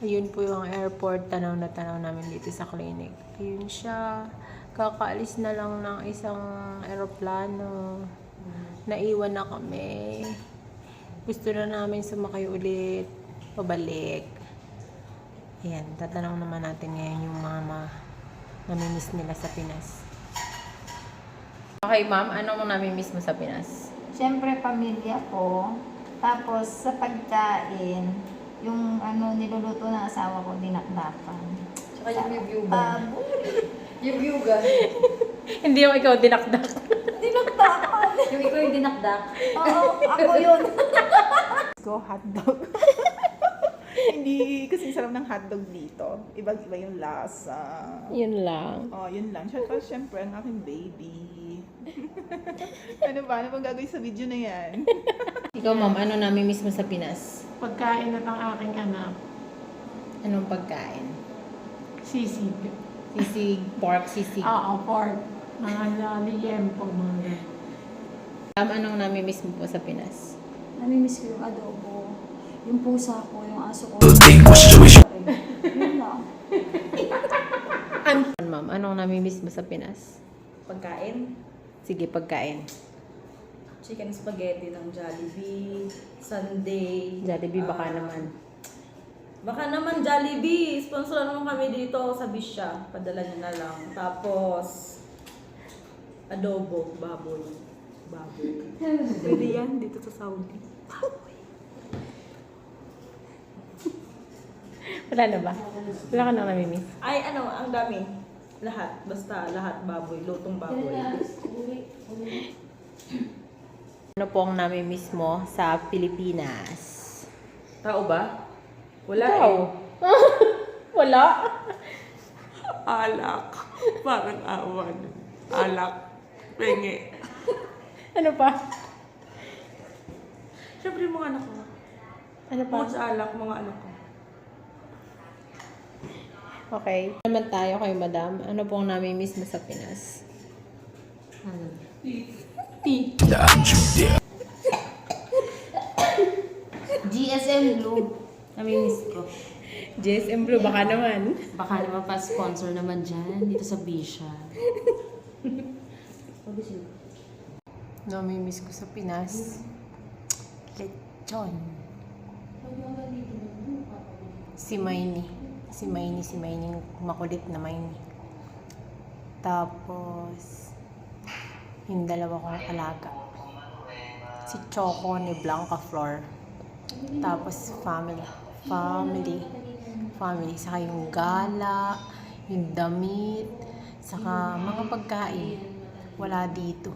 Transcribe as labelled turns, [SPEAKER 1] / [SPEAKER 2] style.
[SPEAKER 1] Ayun po yung airport. Tanaw na tanaw namin dito sa clinic. Ayun siya. Kakaalis na lang ng isang aeroplano. Naiwan na kami. Gusto na namin sumakay ulit. Pabalik. Ayan. Tatanong naman natin ngayon yung mga namimiss nila sa Pinas. Okay, ma'am. Anong namimiss mo sa Pinas?
[SPEAKER 2] Siyempre, pamilya ko. Tapos, sa pagkain, yung niluluto ng asawa ko, dinakdakan.
[SPEAKER 3] Tsaka yung yuga. Yung yuga.
[SPEAKER 1] Hindi yung ikaw dinakdak.
[SPEAKER 2] Dinakdakan!
[SPEAKER 3] Yung ikaw yung dinakdak.
[SPEAKER 2] Oo, ako yun.
[SPEAKER 4] Go hotdog. Hindi kasi sarap ng hotdog dito. Iba-iba yung lasa.
[SPEAKER 1] Yun lang.
[SPEAKER 4] Oh, yun lang. Siyempre, ang aking baby. Ano ba? Ano bang gagawin sa video na yan?
[SPEAKER 1] Ikaw, ma'am, ano namimiss mo sa Pinas?
[SPEAKER 5] Pagkain at ang aking anak,
[SPEAKER 1] Anong pagkain?
[SPEAKER 5] sisig.
[SPEAKER 1] Sisig, pork, sisig.
[SPEAKER 5] Oo, pork. Mga liyempo, mga ganun.
[SPEAKER 1] Ma'am, anong namimiss mo po sa Pinas?
[SPEAKER 3] Namimiss ko yung adobo. Yung pusa ko, yung aso ko. Yun lang.
[SPEAKER 1] Ma'am, anong namimiss mo sa Pinas?
[SPEAKER 6] Pagkain,
[SPEAKER 1] Sige, pagkain.
[SPEAKER 6] chicken spaghetti ng Jollibee, Sunday.
[SPEAKER 1] Jollibee, baka naman.
[SPEAKER 6] Baka naman Jollibee, sponsor naman kami dito sa Bisya. Padala nyo na lang. Tapos, adobo, baboy. Baboy. Pwede yan dito sa Saudi.
[SPEAKER 1] Wala na ba? Wala ka nang namimiss?
[SPEAKER 6] Ay, ang dami. Lahat. Basta lahat baboy. Lutong baboy.
[SPEAKER 1] Ano po ang namimiss mo sa Pilipinas?
[SPEAKER 6] Tao ba? Wala
[SPEAKER 1] Ikaw? Wala?
[SPEAKER 7] Alak. Parang awan. Alak. Penge.
[SPEAKER 1] Ano pa?
[SPEAKER 7] Siyempre yung mga anak ko.
[SPEAKER 1] Ano pa?
[SPEAKER 7] Mga sa alak, mga anak ko.
[SPEAKER 1] Okay. Naman tayo kay madam. Ano po ang namimiss mo sa Pinas?
[SPEAKER 3] GSM Blue. Namimiss ko.
[SPEAKER 1] JSM Blue, baka naman.
[SPEAKER 3] Baka naman pa sponsor naman dyan, dito sa Bisha.
[SPEAKER 1] Namimiss ko sa Pinas. Lechon. Si Maini. Si Maini yung makulit na Maini. Tapos, yung dalawa kong alaga. Si Choco ni Blanca Flor. Tapos, family. Saka yung gala, yung damit, saka mga pagkain. Wala dito.